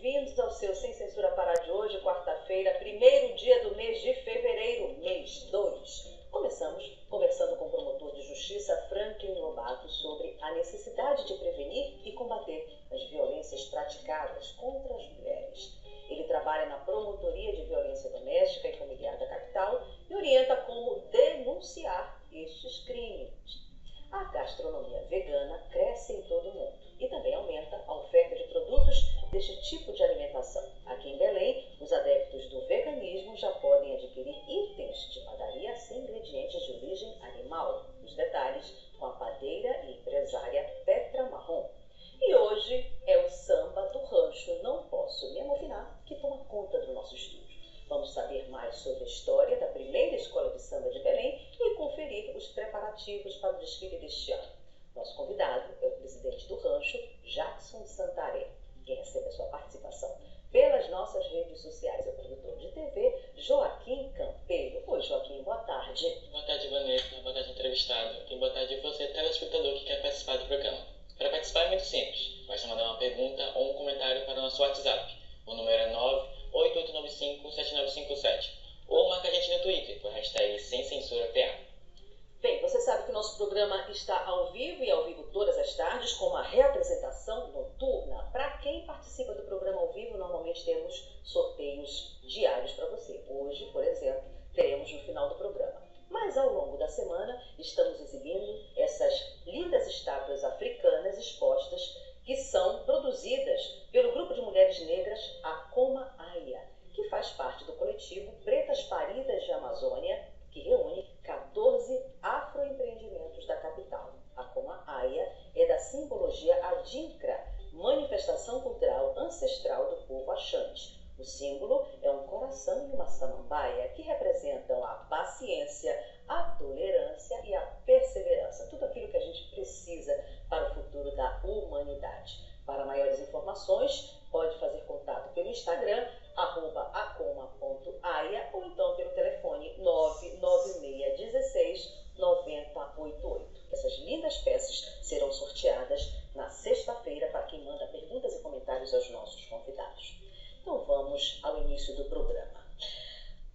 bem-vindos ao seu Sem Censura Pará de hoje, quarta-feira, primeiro dia do mês de fevereiro, mês 2. Começamos conversando com o promotor de justiça Franklin Lobato sobre a necessidade de prevenir e combater as violências praticadas contra as mulheres. Ele trabalha na Promotoria de Violência Doméstica e Familiar da capital e orienta como denunciar estes crimes. A gastronomia vegana cresce em todo o mundo e também aumenta a oferta de produtos deste tipo de alimentação. Aqui em Belém, os adeptos do veganismo já podem adquirir itens de padaria sem ingredientes de origem animal. Os detalhes com a padeira e empresária Petra Marrom. E hoje é o samba do rancho Não Posso Me Amofinar que toma conta do nosso estúdio. Vamos saber mais sobre a história da primeira escola de samba de Belém e conferir os preparativos para o desfile deste ano. Nosso convidado é o presidente do rancho, Jackson Santarém, que recebe a sua participação pelas nossas redes sociais. É o produtor de TV, Joaquim Campeiro. Oi, Joaquim, boa tarde. Boa tarde, Vanessa. Boa tarde, entrevistado. E boa tarde a você, telespectador que quer participar do programa. Para participar é muito simples. Basta mandar uma pergunta ou um comentário para o nosso WhatsApp. O número é 988957957. Ou marca a gente no Twitter, por hashtag SemCensuraPA. Bem, você sabe que o nosso programa está ao vivo e ao vivo todas as tardes com uma reapresentação noturna. Para quem participa do programa ao vivo, normalmente temos sorteios diários para você. Hoje, por exemplo, teremos no final do programa. Mas ao longo da semana, estamos exibindo essas lindas estátuas africanas expostas que são produzidas pelo grupo de mulheres negras Acoma Aya, que faz parte do coletivo Pretas Paridas de Amazônia, que reúne 14 afroempreendimentos da capital. A Acoma Aya é da simbologia Adinkra, manifestação cultural ancestral do povo Axante. O símbolo é um coração e uma samambaia que representam a paciência, a tolerância e a perseverança. Tudo aquilo que a gente precisa para o futuro da humanidade. Para maiores informações, pode fazer contato pelo Instagram, @acoma.aya, ou então pelo telefone 99616-9088. Essas lindas peças serão sorteadas na sexta-feira para quem manda perguntas e comentários aos nossos convidados. Então vamos ao início do programa.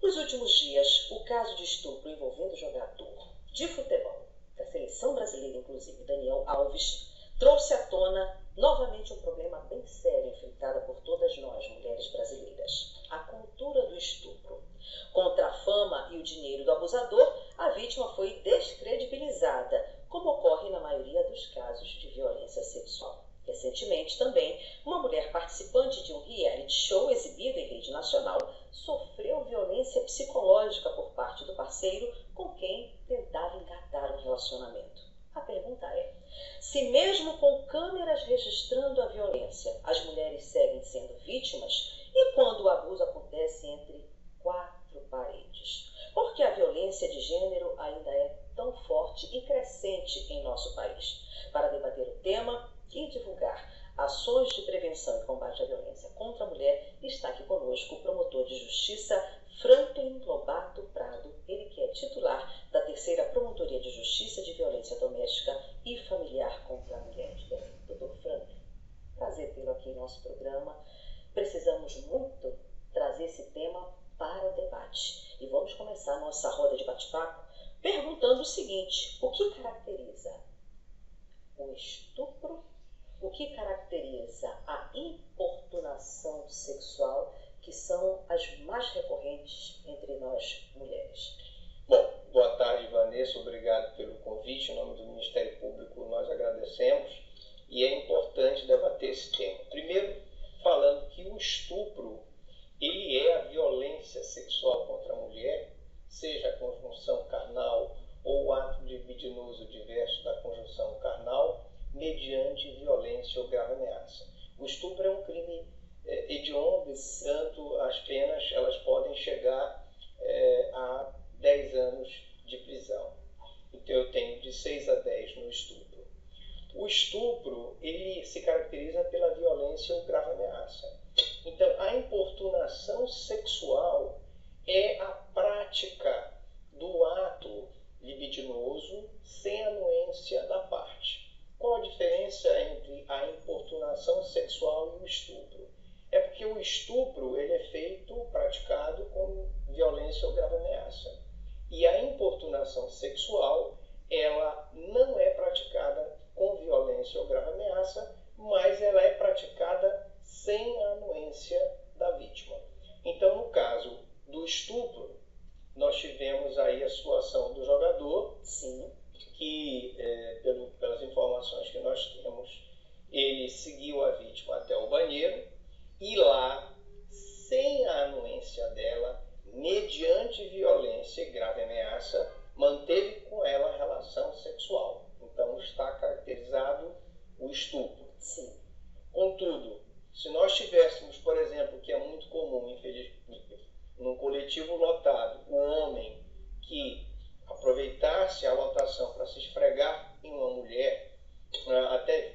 Nos últimos dias, o caso de estupro envolvendo o jogador de futebol da seleção brasileira, inclusive Daniel Alves, trouxe à tona novamente um problema bem sério enfrentado por todas nós, mulheres brasileiras: a cultura do estupro. Contra a fama e o dinheiro do abusador, a vítima foi descredibilizada, como ocorre na maioria dos casos de violência sexual. Recentemente, também, uma mulher participante de um reality show exibido em rede nacional sofreu violência psicológica por parte do parceiro com quem tentava engatar um relacionamento. A pergunta é: se mesmo com câmeras registrando a violência, as mulheres seguem sendo vítimas, e quando o abuso acontece entre 4 paredes? Porque a violência de gênero ainda é tão forte e crescente em nosso país. Para debater o tema e divulgar ações de prevenção e combate à violência contra a mulher, está aqui conosco o promotor de justiça Franklin Lobato Prado, ele que é titular da terceira Promotoria de Justiça de Violência Doméstica e Familiar contra a Mulher de Belém. Doutor Franklin, prazer tê-lo aqui em nosso programa. Precisamos muito trazer esse tema para o debate. E vamos começar a nossa roda de bate-papo perguntando o seguinte: o que caracteriza o estupro? O que caracteriza a importunação sexual, que são as mais recorrentes entre nós mulheres? Bom, boa tarde, Vanessa. Obrigado pelo convite. Em nome do Ministério Público, nós agradecemos. E é importante debater esse tema. Primeiro, falando que o estupro, ele é a violência sexual contra a mulher, seja a conjunção carnal ou o ato libidinoso diverso da conjunção carnal, mediante violência ou grave ameaça. O estupro é um crime hediondo, tanto as penas elas podem chegar a 10 anos de prisão. Então eu tenho de 6 a 10 no estupro. O estupro, ele se caracteriza pela violência ou grave ameaça. Então a importunação sexual é a prática do ato libidinoso sem anuência da parte. Qual a diferença entre a importunação sexual e o estupro? É porque estupro ele é praticado com violência ou grave ameaça. E a importunação sexual, ela não é praticada com violência ou grave ameaça, mas ela é praticada sem a anuência da vítima. Então, no caso do estupro, nós tivemos aí a situação do jogador, Sim. que, pelas informações que nós temos, ele seguiu a vítima até o banheiro e lá, sem a anuência dela, mediante violência e grave ameaça, manteve com ela a relação sexual. Então, está caracterizado o estupro. Sim. Contudo, se nós tivéssemos, por exemplo, que é muito comum, infelizmente, num coletivo lotado, um homem que aproveitasse a lotação para se esfregar em uma mulher, até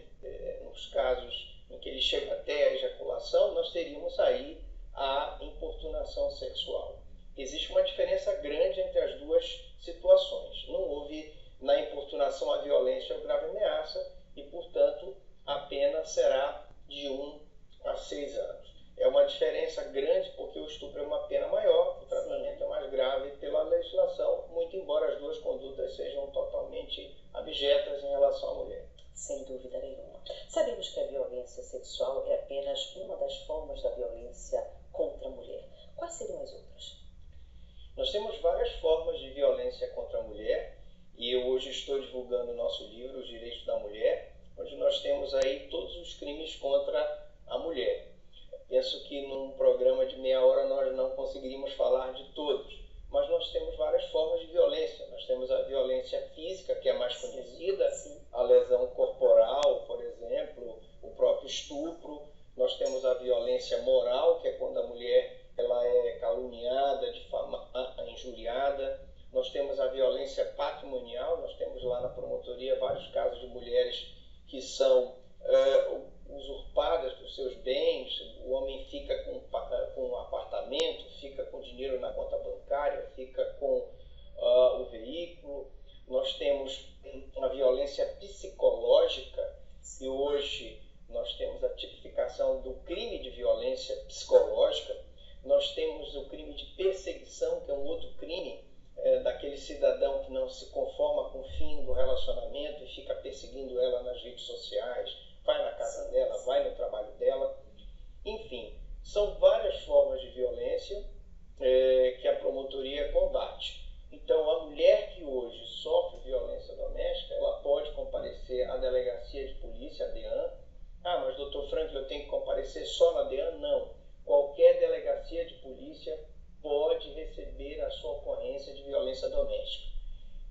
nos casos em que ele chega até a ejaculação, nós teríamos aí a importunação sexual. Existe uma diferença grande entre as duas situações. Não houve na importunação a violência ou grave ameaça e, portanto, a pena será de 1 a 6 anos. É uma diferença grande porque o estupro é uma pena maior, o tratamento é mais grave pela legislação, muito embora as duas condutas sejam totalmente abjetas em relação à mulher. Sem dúvida nenhuma. Sabemos que a violência sexual é apenas uma das formas da violência contra a mulher. Quais seriam as outras? Nós temos várias formas de violência contra a mulher e eu hoje estou divulgando o nosso livro, Os Direitos da Mulher, onde nós temos aí todos os crimes contra a mulher. Penso que num programa de meia hora nós não conseguiríamos falar de todos, mas nós temos várias formas de violência. Nós temos a violência física, que é mais conhecida, a lesão corporal, por exemplo, o próprio estupro. Nós temos a violência moral, que é quando a mulher ela é caluniada, difamada, injuriada. Nós temos a violência patrimonial, nós temos lá na promotoria vários casos de mulheres que são usurpadas dos seus bens, o homem fica com um apartamento, fica com dinheiro na conta bancária, fica com o veículo. Nós temos a violência psicológica e hoje nós temos a tipificação do crime de violência psicológica. Nós temos o crime de perseguição, que é um outro crime daquele cidadão que não se conforma com o fim do relacionamento e fica perseguindo ela nas redes sociais, vai na casa dela, vai no trabalho dela. Enfim, são várias formas de violência que a promotoria combate. Então, a mulher que hoje sofre violência doméstica, ela pode comparecer à delegacia de polícia, a DEAN. Ah, mas doutor Franklin, eu tenho que comparecer só na DEAN? Não. Qualquer delegacia de polícia pode receber a sua ocorrência de violência doméstica.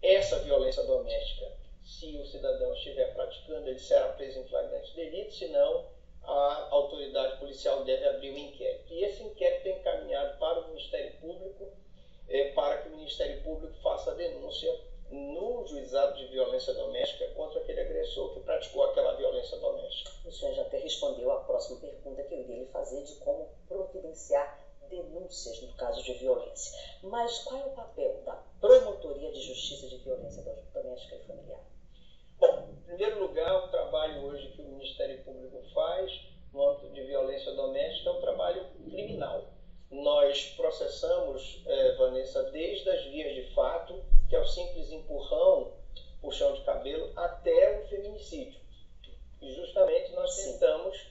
Essa violência doméstica, se o cidadão estiver praticando, ele será preso em flagrante delito, senão a autoridade policial deve abrir um inquérito. E esse inquérito é encaminhado para o Ministério Público, para que o Ministério Público faça a denúncia no juizado de violência doméstica contra aquele agressor que praticou aquela violência doméstica. O senhor já até respondeu a próxima pergunta que eu iria lhe fazer de como providenciar denúncias no caso de violência. Mas qual é o papel da Promotoria de Justiça de Violência Doméstica e Familiar? Bom, em primeiro lugar, o trabalho hoje que o Ministério Público faz no âmbito de violência doméstica é um trabalho criminal. Nós processamos, Vanessa, desde as vias de fato, que é o simples empurrão, puxão de cabelo, até o feminicídio. E justamente nós tentamos,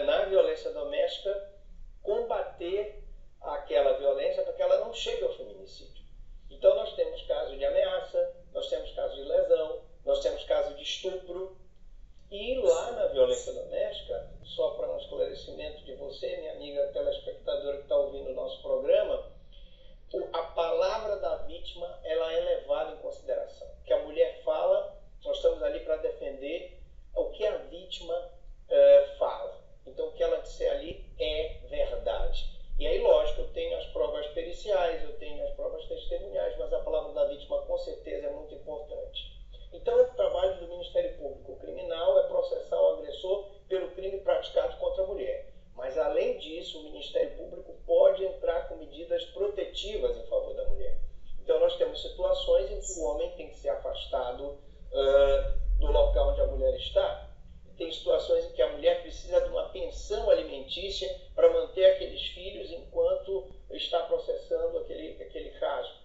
na violência doméstica, combater aquela violência para que ela não chegue ao feminicídio. Então nós temos casos de ameaça, nós temos casos de lesão, nós temos casos de estupro. E lá na violência doméstica, só para um esclarecimento de você, minha amiga telespectadora que está ouvindo o nosso programa, a palavra da vítima ela é levada em consideração. O que a mulher fala, nós estamos ali para defender o que a vítima fala. Então o que ela disser ali é verdade. E aí, lógico, eu tenho as provas periciais, eu tenho as provas testemunhais, mas a palavra da vítima com certeza é muito importante. Então, o trabalho do Ministério Público Criminal é processar o agressor pensão alimentícia para manter aqueles filhos enquanto está processando aquele caso.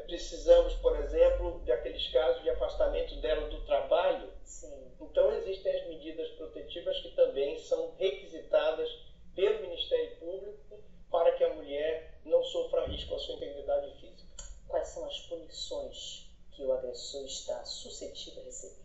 Precisamos, por exemplo, daqueles casos de afastamento dela do trabalho. Sim. Então, existem as medidas protetivas que também são requisitadas pelo Ministério Público para que a mulher não sofra risco à sua integridade física. Quais são as punições que o agressor está suscetível a receber?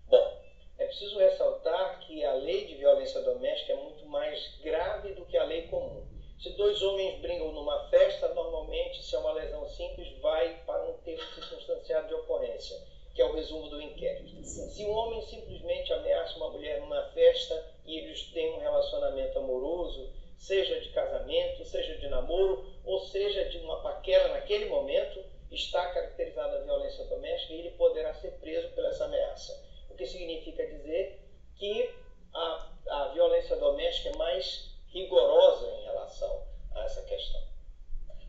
Bom, é preciso ressaltar que a lei de violência doméstica é muito mais grave do que a lei comum. Se dois homens brigam numa festa, normalmente, se é uma lesão simples, vai para um termo circunstanciado de ocorrência, que é o resumo do inquérito. Se um homem simplesmente ameaça uma mulher numa festa e eles têm um relacionamento amoroso, seja de casamento, seja de namoro, ou seja de uma paquera naquele momento, está caracterizada a violência doméstica e ele poderá ser preso por essa ameaça. O que significa dizer que a violência doméstica é mais rigorosa em relação a essa questão.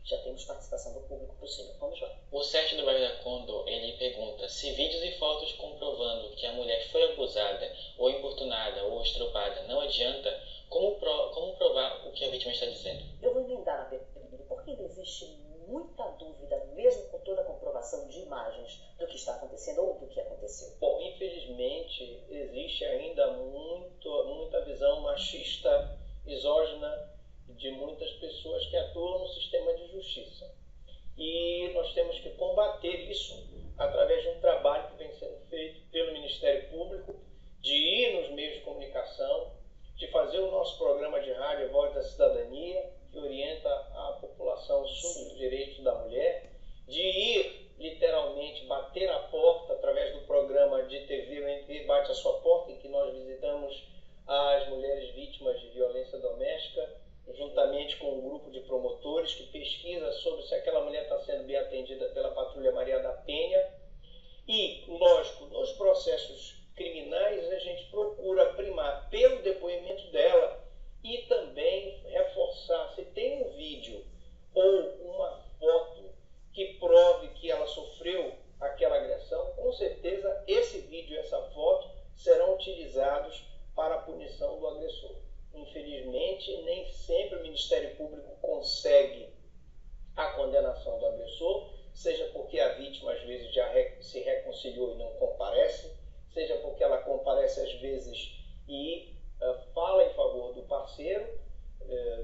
Já temos participação do público possível. Vamos lá. O Sérgio do bairro da Condor, ele pergunta se vídeos e fotos comprovando que a mulher foi abusada, ou importunada, ou estrupada não adianta, como provar o que a vítima está dizendo? Eu vou emendar na pergunta, porque ainda existe muita dúvida, mesmo com toda a comprovação de imagens do que está acontecendo ou do que aconteceu. Bom, infelizmente, existe ainda muita visão machista, misógina, de muitas pessoas que atuam no sistema de justiça. E nós temos que combater isso através de um trabalho que vem sendo feito pelo Ministério Público, de ir nos meios de comunicação, de fazer o nosso programa de rádio Voz da Cidadania, que orienta a população sobre os direitos da mulher, de ir literalmente bater a porta através do programa de TV, o MP Bate a Sua Porta, em que nós visitamos as mulheres vítimas de violência doméstica, juntamente com um grupo de promotores que pesquisa sobre se aquela mulher está sendo bem atendida pela Patrulha Maria da Penha. E, lógico, nos processos criminais a gente procura primar pelo depoimento dela e também reforçar, se tem um vídeo ou uma foto que prove que ela sofreu aquela agressão, com certeza esse vídeo e essa foto serão utilizados para a punição do agressor. Infelizmente, nem sempre o Ministério Público consegue a condenação do agressor, seja porque a vítima às vezes já se reconciliou e não comparece, seja porque ela comparece às vezes e fala em favor do parceiro,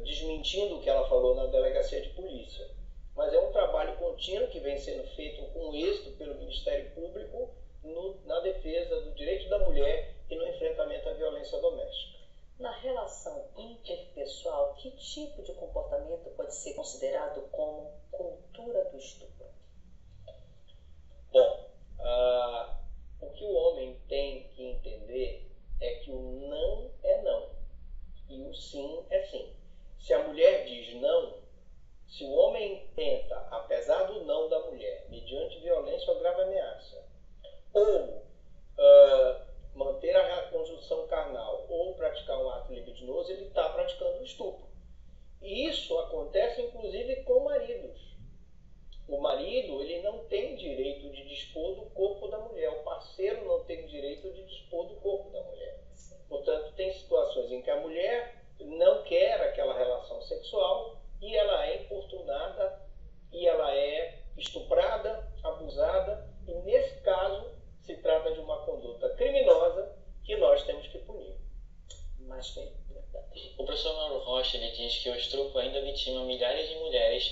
desmentindo o que ela falou na delegacia de polícia. Mas é um trabalho contínuo que vem sendo feito com êxito pelo Ministério Público na defesa do direito da mulher e no enfrentamento à violência doméstica. Na relação interpessoal, que tipo de comportamento pode ser considerado como cultura do estupro? Bom, o que o homem tem que entender é que o não é não e o sim é sim. Se a mulher diz não, se o homem tenta, apesar do não da mulher, mediante violência ou grave ameaça, ou manter a conjunção carnal ou praticar um ato libidinoso, ele está praticando o estupro. E isso acontece inclusive com maridos. O marido, ele não tem direito de dispor do corpo da mulher. O parceiro não tem direito de dispor do corpo da mulher. Portanto, tem situações em que a mulher não quer aquela relação sexual e ela é importunada e ela é estuprada, abusada. E nesse caso, se trata de uma conduta criminosa que nós temos que punir. Mas bem, O professor Mauro Rocha, ele diz que o estupro ainda vitima milhares de mulheres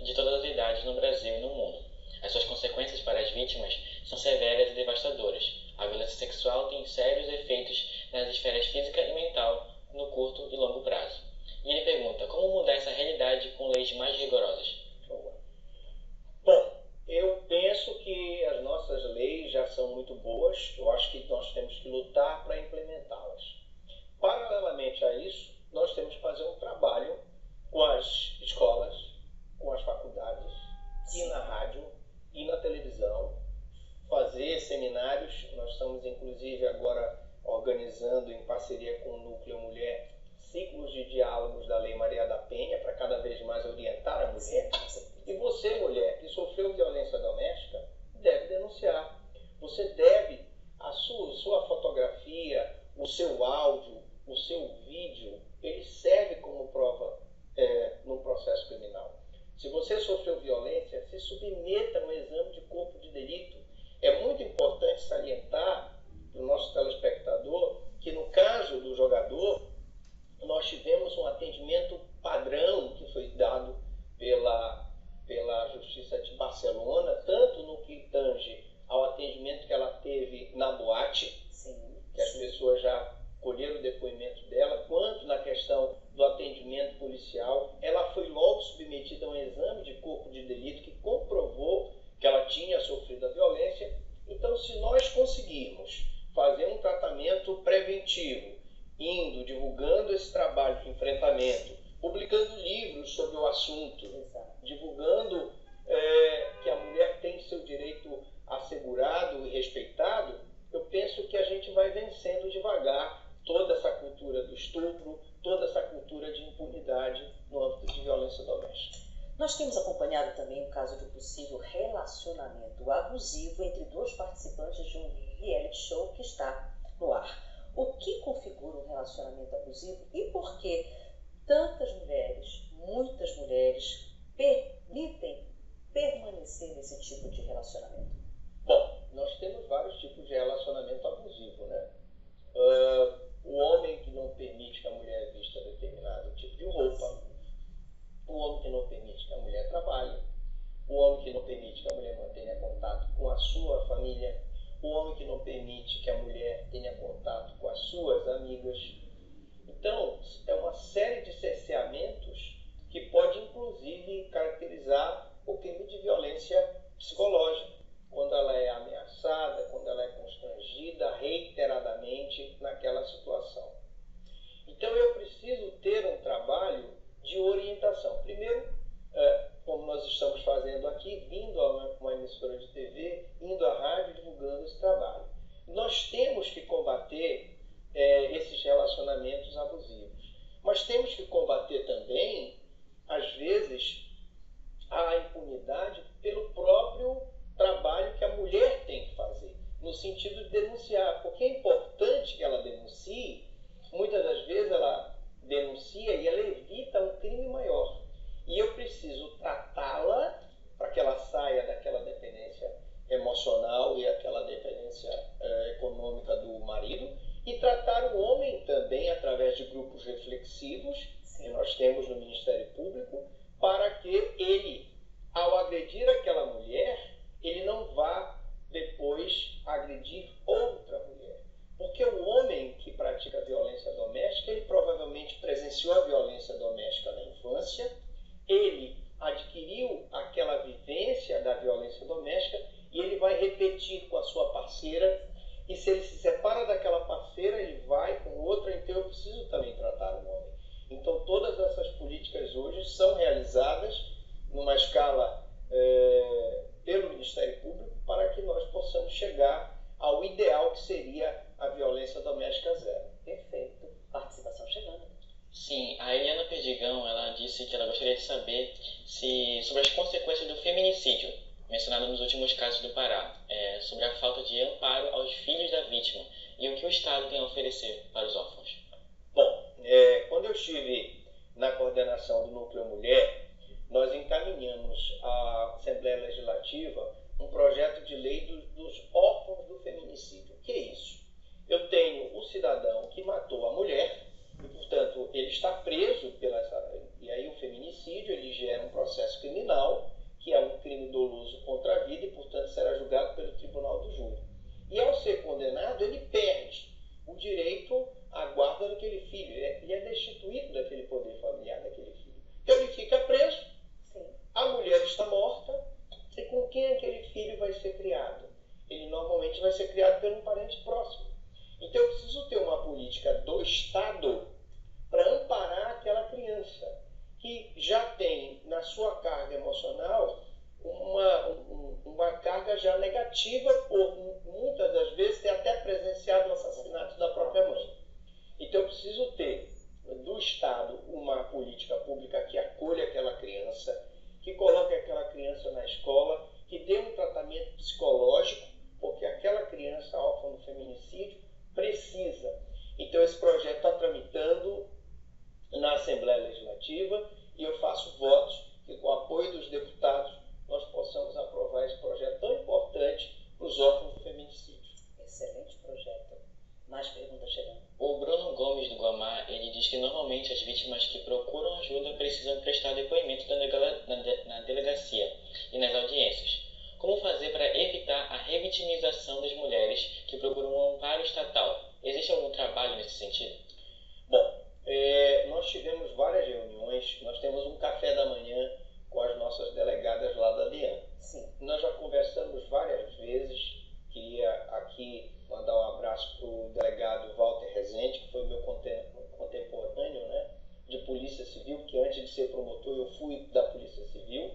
de todas as idades no Brasil e no mundo. As suas consequências para as vítimas são severas e devastadoras. A violência sexual tem sérios efeitos nas esferas física e mental no curto e longo prazo. E ele pergunta, como mudar essa realidade com leis mais rigorosas? Bom, eu penso que as nossas leis já são muito boas. Eu acho que nós temos que lutar para implementá-las. Paralelamente a isso, nós temos que fazer um trabalho com as escolas, com as faculdades, e na rádio, e na televisão, fazer seminários. Nós estamos, inclusive, agora organizando em parceria com o vídeo, ele serve como prova no processo criminal. Se você sofreu violência, se submeta a um exame de corpo de delito. É muito importante salientar para o nosso telespectador que no caso do jogador, nós tivemos um atendimento padrão que foi dado pela Justiça de Barcelona, tanto no que tange ao atendimento que ela teve na boate, que as pessoas já colheram o depoimento dela, quanto na questão do atendimento policial. Ela foi logo submetida a um exame de corpo de delito que comprovou que ela tinha sofrido a violência. Então, se nós conseguirmos fazer um tratamento preventivo, divulgando esse trabalho de enfrentamento, publicando livros sobre o assunto, divulgando que a mulher tem seu direito assegurado e respeitado, eu penso que a gente vai vencendo devagar toda essa cultura do estupro, toda essa cultura de impunidade no âmbito de violência doméstica. Nós temos acompanhado também o caso de um possível relacionamento abusivo entre dois participantes de um reality show que está no ar. O que configura um relacionamento abusivo e por que tantas mulheres, muitas mulheres, permitem permanecer nesse tipo de relacionamento? Bom, nós temos vários tipos de relacionamento abusivo, né? O homem que não permite que a mulher vista determinado tipo de roupa, o homem que não permite que a mulher trabalhe, o homem que não permite que a mulher mantenha contato com a sua família, o homem que não permite que a mulher tenha contato com as suas amigas. Então, é uma série de cerceamentos que pode, inclusive, caracterizar o crime de violência psicológica, quando ela é ameaçada, quando ela é constrangida reiteradamente naquela situação. Então, eu preciso ter um trabalho de orientação. Primeiro, como nós estamos fazendo aqui, vindo a uma emissora de TV, indo à rádio, divulgando esse trabalho. Nós temos que combater esses relacionamentos abusivos. Mas temos que combater também, às vezes, a impunidade pelo próprio trabalho que a mulher tem que fazer, no sentido de denunciar, porque é importante que ela denuncie. Muitas das vezes ela denuncia e ela evita um crime maior. E eu preciso tratá-la para que ela saia daquela dependência emocional e aquela dependência econômica do marido, e tratar o homem também através de grupos reflexivos que nós temos no Ministério Público, para que ele, ao agredir aquela mulher, ele não vá depois agredir outra mulher. Porque o homem que pratica violência doméstica, ele provavelmente presenciou a violência doméstica na infância, ele adquiriu aquela vivência da violência doméstica e ele vai repetir com a sua parceira, e se ele se separa daquela parceira, ele vai com outra. Então eu preciso também tratar o homem. Então todas essas políticas hoje são realizadas numa escala pelo Ministério Público, para que nós possamos chegar ao ideal que seria a violência doméstica zero. Perfeito. Participação chegando. Sim, a Eliana Perdigão, ela disse que ela gostaria de saber sobre as consequências do feminicídio, mencionado nos últimos casos do Pará, sobre a falta de amparo aos filhos da vítima e o que o Estado tem a oferecer para os órfãos. Bom, quando eu estive na coordenação do Núcleo Mulher, nós encaminhamos à Assembleia Legislativa um projeto de lei dos órfãos do feminicídio. O que é isso? Eu tenho o cidadão que matou a mulher e, portanto, ele está preso e aí o feminicídio ele gera um processo criminal, que é um crime doloso contra a vida e, portanto, será julgado pelo Tribunal do Júri. E ao ser condenado, ele perde o direito à guarda daquele filho. Ele é destituído daquele poder familiar daquele filho. Então ele fica preso, a mulher está morta, e com quem aquele filho vai ser criado? Ele normalmente vai ser criado por um parente próximo. Então eu preciso ter uma política do Estado para amparar aquela criança que já tem na sua carga emocional uma carga já negativa, por muitas das vezes ter até presenciado o assassinato da própria mãe. Então eu preciso ter do Estado uma política pública que acolha aquela criança, que coloque aquela criança na escola, que dê um tratamento psicológico, porque aquela criança órfã do feminicídio precisa. Então esse projeto está tramitando na Assembleia Legislativa e eu faço votos que, com o apoio dos deputados, nós possamos aprovar esse projeto tão importante para os órfãos do feminicídio. Excelente projeto. Mais perguntas chegando. O Bruno Gomes do Guamá, ele diz que normalmente as vítimas que procuram ajuda precisam prestar depoimento na delegacia e nas audiências. Como fazer para evitar a revitimização das mulheres que procuram um amparo estatal? Existe algum trabalho nesse sentido? Bom, nós tivemos várias reuniões, nós temos um café da manhã com as nossas delegadas lá da DIAN. Sim. Nós já conversamos várias vezes. Queria aqui mandar um abraço para o delegado Walter Rezende, que foi meu contemporâneo, né, de Polícia Civil, que antes de ser promotor eu fui da Polícia Civil.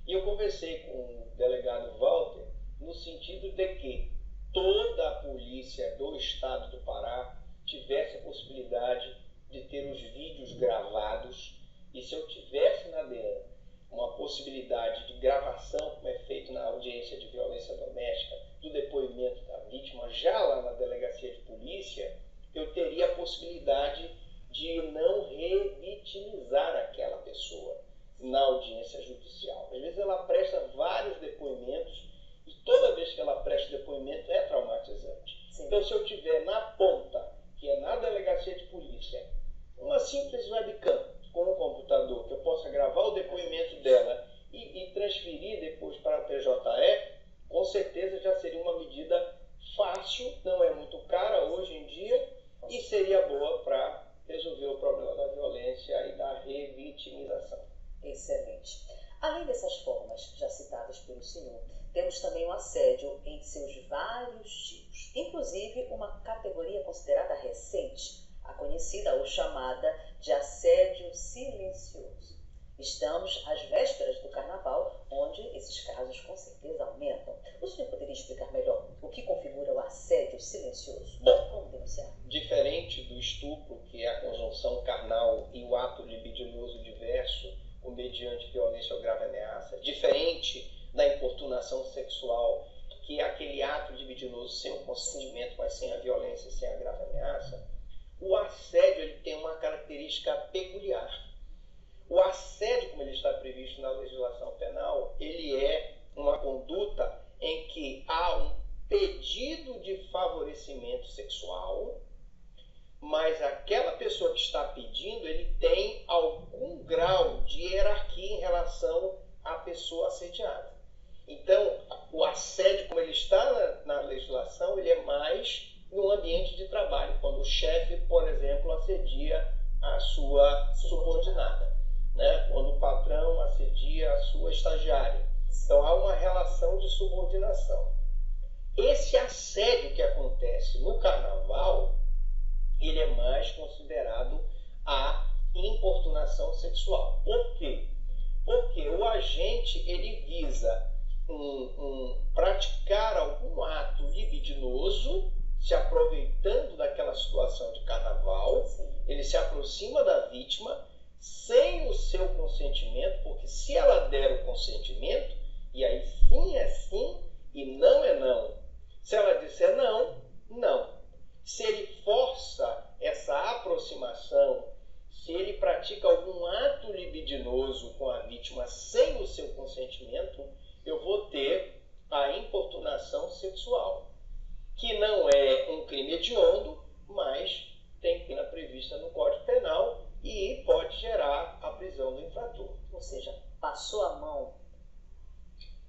E eu conversei com o delegado Walter no sentido de que toda a polícia do estado do Pará tivesse a possibilidade de ter os vídeos gravados, e se eu tivesse na DEAN uma possibilidade de gravação, como é feito na audiência de violência doméstica, do depoimento da vítima, já lá na delegacia de polícia, eu teria a possibilidade de não revitimizar aquela pessoa na audiência judicial. Às vezes ela presta vários depoimentos e toda vez que ela presta depoimento é traumatizante. Sim. Então, se eu tiver na ponta, que é na delegacia de polícia, uma simples webcam com um computador, que eu possa gravar o depoimento dela e transferir depois para a PJE, com certeza já seria uma medida fácil, não é muito cara hoje em dia e seria boa para resolver o problema da violência e da revitimização. Excelente. Além dessas formas já citadas pelo senhor, temos também o assédio em seus vários tipos, inclusive uma categoria considerada recente, a conhecida ou chamada de assédio silencioso. Estamos às vésperas do Carnaval, onde esses casos com certeza aumentam. O senhor poderia explicar melhor o que configura o assédio silencioso? Bom, como denunciar? Diferente do estupro, que é a conjunção carnal e o ato libidinoso diverso, ou mediante violência ou grave ameaça, diferente da importunação sexual, que é aquele ato libidinoso sem o consentimento, mas sem a violência e sem a grave ameaça, o assédio ele tem uma característica peculiar. O assédio, como ele está previsto na legislação penal, ele é uma conduta em que há um pedido de favorecimento sexual, mas aquela pessoa que está pedindo, ele tem algum grau de hierarquia em relação à pessoa assediada. Então, o assédio, como ele está na legislação, ele é mais no ambiente de trabalho, quando o chefe, por exemplo, assedia a sua subordinada, né? Quando o patrão assedia a sua estagiária. Então, há uma relação de subordinação. Esse assédio que acontece no carnaval, ele é mais considerado a importunação sexual. Por quê? Porque o agente ele visa praticar algum ato libidinoso, se aproveitando daquela situação de carnaval. Ele se aproxima da vítima sem o seu consentimento, porque se ela der o consentimento, e aí sim é sim e não é não. Se ela disser não, não. Se ele força essa aproximação, se ele pratica algum ato libidinoso com a vítima sem o seu consentimento, eu vou ter a importunação sexual, que não é um crime hediondo, mas tem pena prevista no Código Penal e pode gerar a prisão do infrator. Ou seja, passou a mão,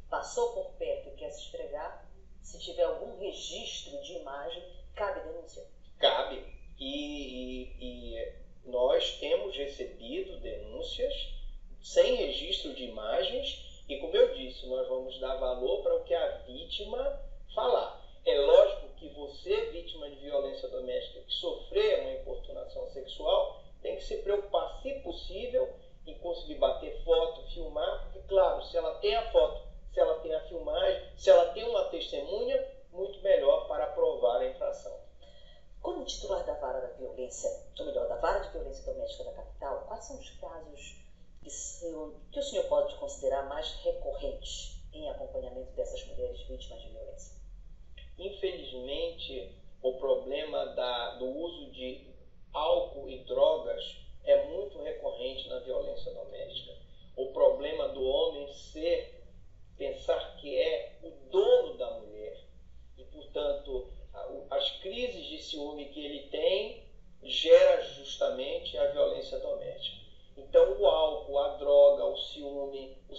passou por perto e quer se esfregar, se tiver algum registro de imagem, cabe denúncia? Cabe. E nós temos recebido denúncias sem registro de imagens e, como eu disse, nós vamos dar valor para o que a vítima falar. É lógico que você, vítima de violência doméstica, que sofrer uma importunação sexual, tem que se preocupar, se possível, em conseguir bater foto, filmar, porque, claro, se ela tem a foto, se ela tem a filmagem, se ela tem uma testemunha, muito melhor para provar a infração. Como titular da Vara da Violência, ou melhor, da Vara de Violência Doméstica da capital, quais são os casos que o senhor pode considerar mais recorrentes em acompanhamento dessas mulheres vítimas de violência? Infelizmente, o problema do uso de álcool e drogas é muito recorrente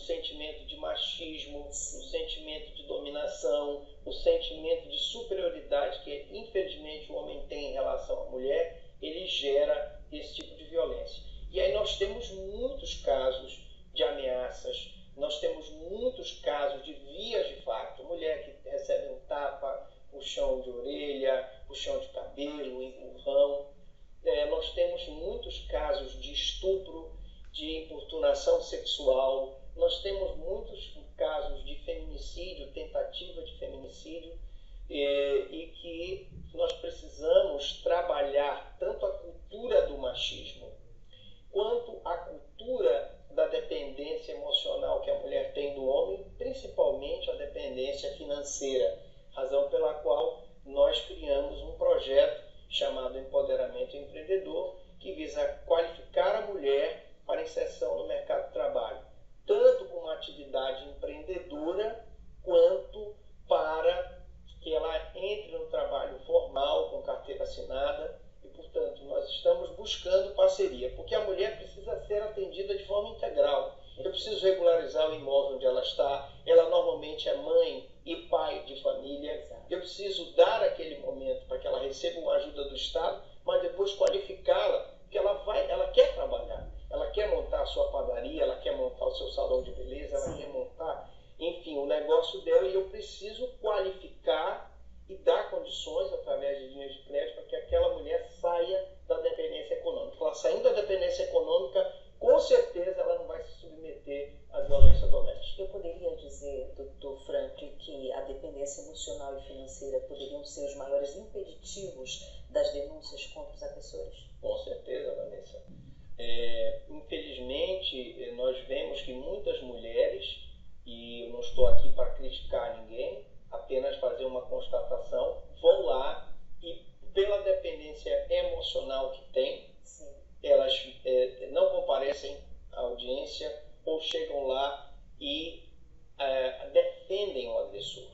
sentimento de machismo, o sentimento de dominação, o sentimento de superioridade que, infelizmente, o homem tem em relação à mulher, ele gera esse tipo de violência. E aí nós temos muitos casos de ameaças, nós temos muitos casos de vias de fato, mulher que recebe um tapa, puxão de orelha, puxão de cabelo, empurrão. Nós temos muitos casos de estupro, de importunação sexual, nós temos muitos casos de feminicídio, tentativa de feminicídio, e que nós precisamos trabalhar tanto a cultura do machismo quanto a cultura da dependência emocional que a mulher tem do homem, principalmente a dependência financeira, razão pela qual nós criamos um projeto chamado Empoderamento Empreendedor, que visa qualificar a mulher para inserção no mercado de trabalho, tanto com uma atividade empreendedora, quanto para que ela entre no trabalho formal, com carteira assinada, e, portanto, nós estamos buscando parceria, porque a mulher precisa ser atendida de forma integral. Eu preciso regularizar o imóvel onde ela está, ela normalmente é mãe e pai de família, eu preciso dar aquele momento para que ela receba uma ajuda do Estado, mas depois qualificá-la, porque ela quer trabalhar, ela quer montar a sua padaria, ela quer montar o seu salão de beleza, ela quer montar, enfim, o negócio dela, e eu preciso qualificar e dar condições, através de linhas de crédito, para que aquela mulher saia da dependência econômica. Ela saindo da dependência econômica, com certeza ela não vai se submeter à violência doméstica. Eu poderia dizer, doutor Franklin, que a dependência emocional e financeira poderiam ser os maiores impeditivos das denúncias contra os agressores? Com certeza, Vanessa. Infelizmente, nós vemos que muitas mulheres, e eu não estou aqui para criticar ninguém, apenas fazer uma constatação, vão lá e, pela dependência emocional que tem, elas não comparecem à audiência ou chegam lá e defendem o agressor.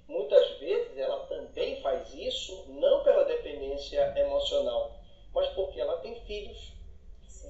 Muitas vezes ela também faz isso não pela dependência emocional, mas porque ela tem filhos.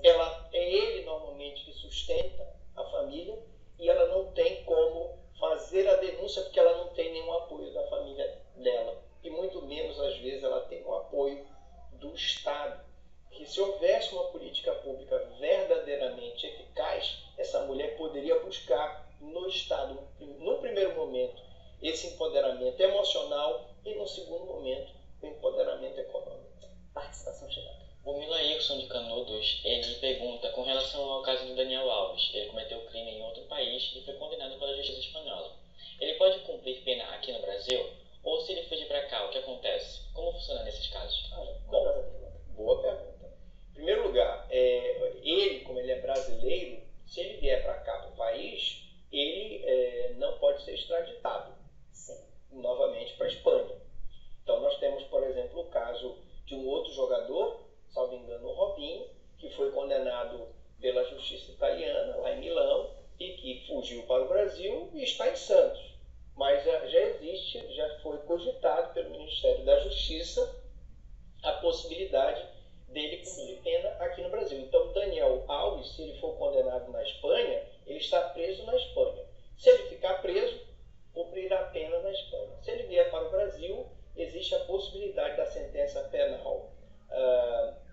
É ele normalmente que sustenta a família e ela não tem como fazer a denúncia porque ela não tem nenhum apoio da família dela. E muito menos, às vezes, ela tem um apoio do Estado. Que se houvesse uma política pública verdadeiramente eficaz, essa mulher poderia buscar no Estado, no primeiro momento, esse empoderamento emocional e, no segundo momento, o empoderamento econômico. Participação geral. O Milailson de Canudos, ele pergunta com relação ao caso do Daniel Alves. Ele cometeu crime em outro país e foi condenado pela justiça espanhola. Ele pode cumprir pena aqui no Brasil? Ou se ele fugir para cá, o que acontece? Como funciona nesses casos? Boa pergunta. Em primeiro lugar, ele, como ele é brasileiro, se ele vier para cá, para o país, ele não pode ser extraditado novamente para a Espanha. Então nós temos, por exemplo, o caso de um outro jogador, salvo engano, o Robinho, que foi condenado pela justiça italiana, lá em Milão, e que fugiu para o Brasil e está em Santos. Mas já foi cogitado pelo Ministério da Justiça a possibilidade dele cumprir pena aqui no Brasil. Então, Daniel Alves, se ele for condenado na Espanha, ele está preso na Espanha. Se ele ficar preso, cumprirá a pena na Espanha. Se ele vier para o Brasil, existe a possibilidade da sentença penal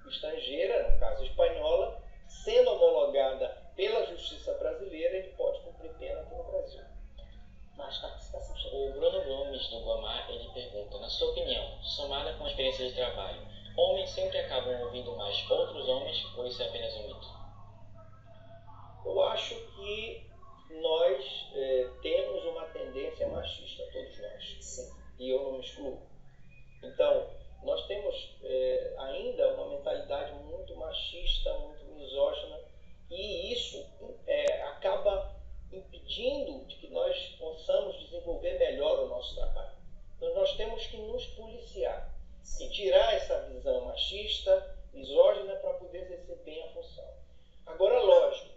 estrangeira, no caso espanhola, sendo homologada pela justiça brasileira, ele pode cumprir pena aqui no Brasil. Mais participação. O Bruno Gomes, do Guamá, ele pergunta, na sua opinião, somada com a experiência de trabalho, homens sempre acabam ouvindo mais outros homens ou isso é apenas um mito? Eu acho que nós temos uma tendência machista, todos nós. Sim. E eu não me excluo. Então, nós temos ainda uma mentalidade muito machista, muito misógina, e isso acaba impedindo de que nós possamos desenvolver melhor o nosso trabalho. Então, nós temos que nos policiar e tirar essa visão machista, misógina, para poder exercer bem a função. Agora, lógico,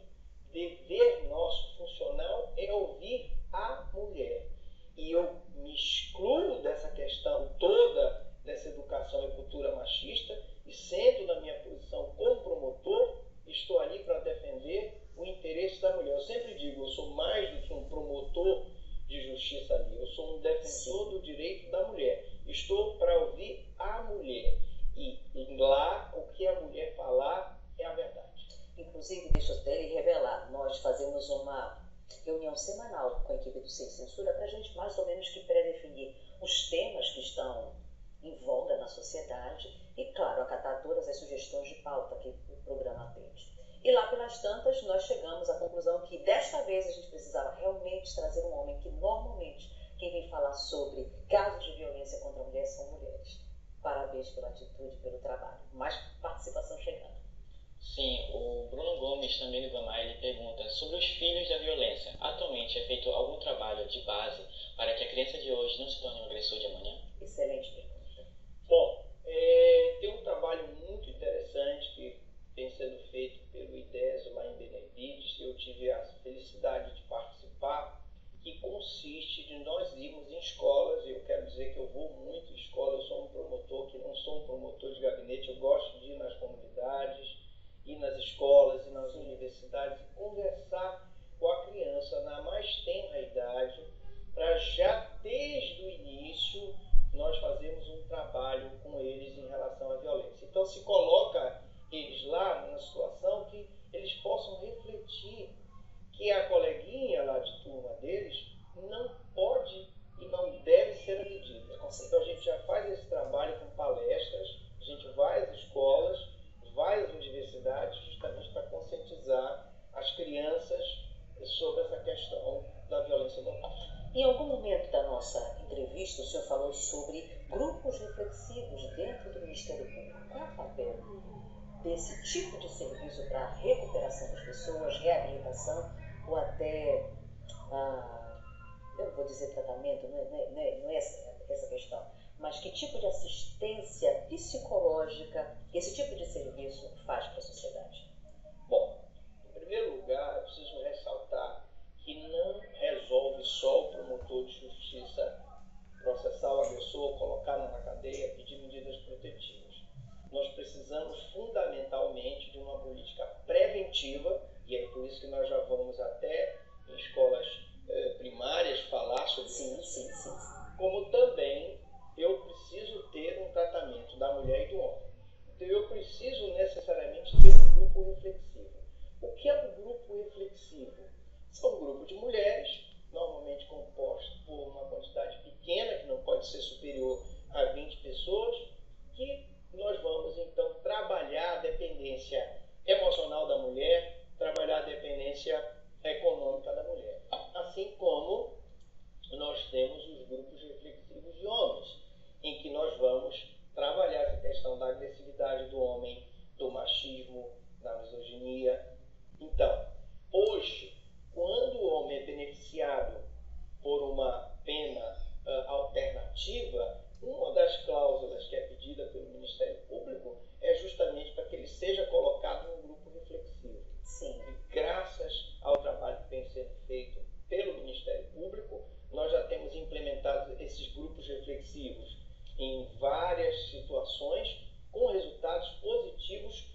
dever nosso funcional é ouvir a mulher. E eu me excluo dessa questão toda, dessa educação e cultura machista, e sendo na minha posição como promotor, estou ali para defender o interesse da mulher. Eu sempre digo, eu sou inclusive, deixa eu até lhe revelar, nós fazemos uma reunião semanal com a equipe do Sem Censura para a gente mais ou menos que pré-definir os temas que estão em voga na sociedade e, claro, acatar todas as sugestões de pauta que o programa atende. E lá pelas tantas, nós chegamos à conclusão que desta vez a gente precisava realmente trazer um homem, que normalmente quem vem falar sobre casos de violência contra a mulher são mulheres. Parabéns pela atitude, pelo trabalho. Mais participação chegando. Sim, o Bruno Gomes, também do Gamay, ele pergunta sobre os filhos da violência. Atualmente é feito algum trabalho de base para que a criança de hoje não se torne um agressor de amanhã? Excelente pergunta. Bom, tem um trabalho muito interessante que tem sido feito pelo IDESO lá em Benevides. Eu tive a felicidade de participar, que consiste de nós irmos em escolas. Eu quero dizer que eu vou muito em escola, eu sou um promotor que não sou um promotor de gabinete, eu gosto de ir nas comunidades, ir nas escolas e nas universidades e conversar com a criança na mais tenra idade, para já desde o início nós fazemos um trabalho com eles em relação à violência. Então se coloca eles lá numa situação que eles possam refletir que a coleguinha lá de turma deles não pode e não deve ser agredida. Então a gente já faz esse trabalho com palestras, a gente vai às escolas, vai às universidades, justamente para conscientizar as crianças sobre essa questão da violência doméstica. Em algum momento da nossa entrevista, o senhor falou sobre grupos reflexivos dentro do Ministério Público. Qual é o papel desse tipo de serviço para a recuperação das pessoas, reabilitação ou até, eu não vou dizer tratamento, não é essa questão, mas que tipo de assistência psicológica esse tipo de serviço faz para a sociedade? Bom, em primeiro lugar, eu preciso ressaltar que não resolve só o promotor de justiça processar o agressor, colocá-lo na cadeia, pedir medidas protetivas. Nós precisamos fundamentalmente de uma política preventiva, e é por isso que nós já vamos até em escolas primárias falar sobre isso, como também eu preciso ter um tratamento da mulher e do homem. Então eu preciso necessariamente ter um grupo reflexivo. O que é um grupo reflexivo? São um grupo de mulheres, normalmente composto por uma quantidade pequena, que não pode ser superior a 20 pessoas, que nós vamos então trabalhar a dependência emocional da mulher, trabalhar a dependência econômica da mulher. Assim como nós temos os grupos reflexivos de homens, em que nós vamos trabalhar essa questão da agressividade do homem, do machismo, da misoginia. Então, hoje, quando o homem é beneficiado por uma pena alternativa, uma das cláusulas que é pedida pelo Ministério Público é justamente para que ele seja colocado num grupo reflexivo. Sim. E graças ao trabalho que vem sendo feito pelo Ministério Público, nós já temos implementado esses grupos reflexivos em várias situações, com resultados positivos,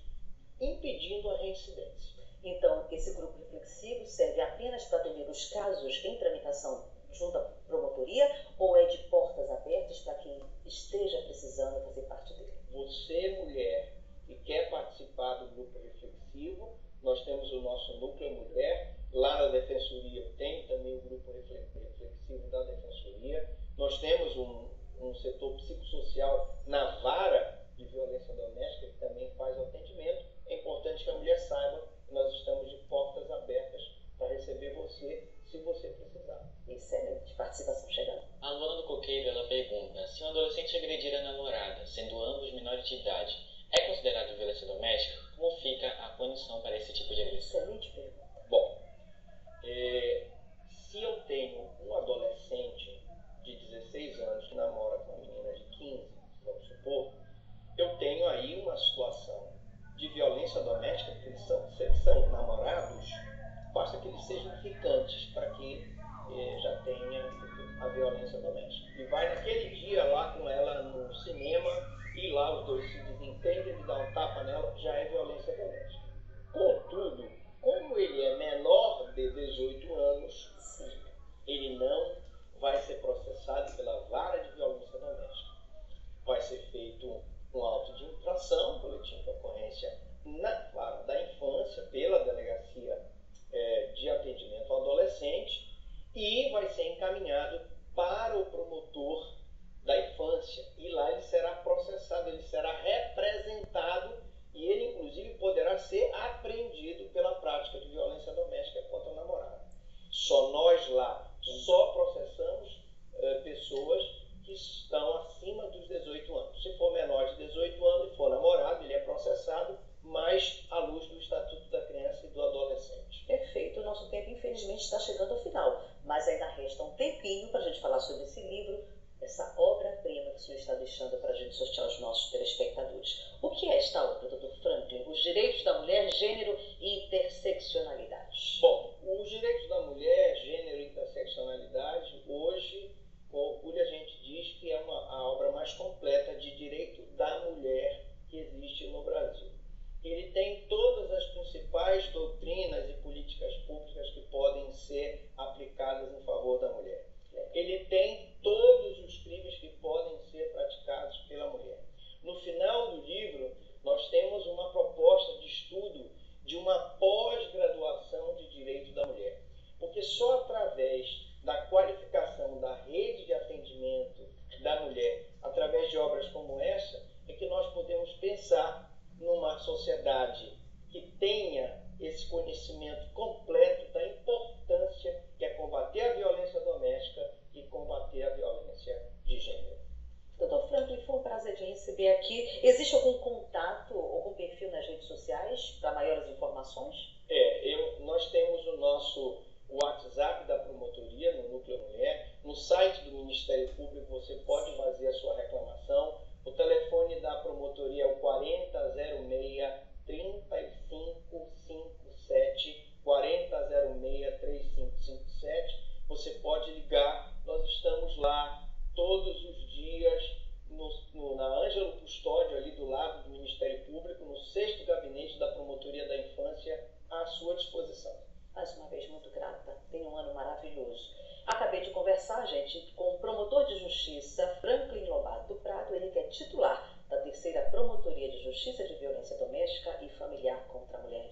impedindo a reincidência. Então, esse grupo reflexivo serve apenas para atender os casos em tramitação junto à promotoria ou é de portas abertas para quem esteja precisando fazer parte dele? Você, mulher, que quer participar do grupo reflexivo, nós temos o nosso núcleo mulher, lá na Defensoria tem também o grupo reflexivo da Defensoria, nós temos um setor psicossocial na vara de violência doméstica que também faz o atendimento. É importante que a mulher saiba que nós estamos de portas abertas para receber você, se você precisar. Excelente, participação chegando. A Luana do Coqueiro, ela pergunta: se um adolescente agredir a namorada, sendo ambos menores de idade, é considerado violência doméstica? Como fica a punição para esse tipo de agressão? Excelente pergunta. Bom, se eu tenho um adolescente de 16 anos que namora com uma menina de 15, vamos supor, eu tenho aí uma situação de violência doméstica, porque se eles são namorados, basta que eles sejam ficantes para que já tenha a violência doméstica. E vai naquele dia lá com ela no cinema e lá os dois se desentendem, ele dá um tapa nela, já é violência doméstica. Contudo, como ele é menor de 18 anos, ele não vai ser processado pela vara de violência doméstica. Vai ser feito um auto de infração, boletim de ocorrência na vara da infância, pela apreendido pela prática de violência doméstica contra o namorado. Só nós lá, só processamos pessoas que estão acima dos 18 anos. Se for menor de 18 anos e for namorado, ele é processado, mas à luz do Estatuto da Criança e do Adolescente. Perfeito, o nosso tempo infelizmente está chegando ao final, mas ainda resta um tempinho para a gente falar sobre esse livro, essa obra-prima que o senhor está deixando para a gente sortear aos nossos telespectadores. O que é esta obra, Dr. Franklin? Os direitos da mulher, gênero e interseccionalidade. Bom, os direitos da mulher, gênero e interseccionalidade, hoje, com orgulho, a gente diz que é a obra mais completa de direito da mulher que existe no Brasil. Ele tem todas as principais doutrinas e políticas públicas que podem ser aplicadas em favor da mulher. Ele tem todos os crimes que podem ser praticados pela mulher. No final do livro, nós temos uma proposta de estudo de uma pós-graduação de direito da mulher. Porque só através da qualificação da rede de atendimento da mulher, através de obras como essa, é que nós podemos pensar numa sociedade que tenha esse conhecimento completo da importância que é combater a violência doméstica e combater a violência de gênero. Dr. Franklin, foi um prazer te receber aqui. Existe algum contato, algum perfil nas redes sociais para maiores informações? Nós temos o nosso WhatsApp da promotoria, no Núcleo Mulher. No site do Ministério Público você pode fazer a sua reclamação. O telefone da promotoria é o 4006-3557, 4006-3557. Você pode ligar, nós estamos lá todos os dias na Ângelo Custódio, ali do lado do Ministério Público, no 6º Gabinete da Promotoria da Infância, à sua disposição. Mais uma vez, muito grata. Tenha um ano maravilhoso. Acabei de conversar, gente, com o promotor de justiça, Franklin Lobato Prado, ele que é titular da 3ª Promotoria de Justiça de Violência Doméstica e Familiar contra a Mulher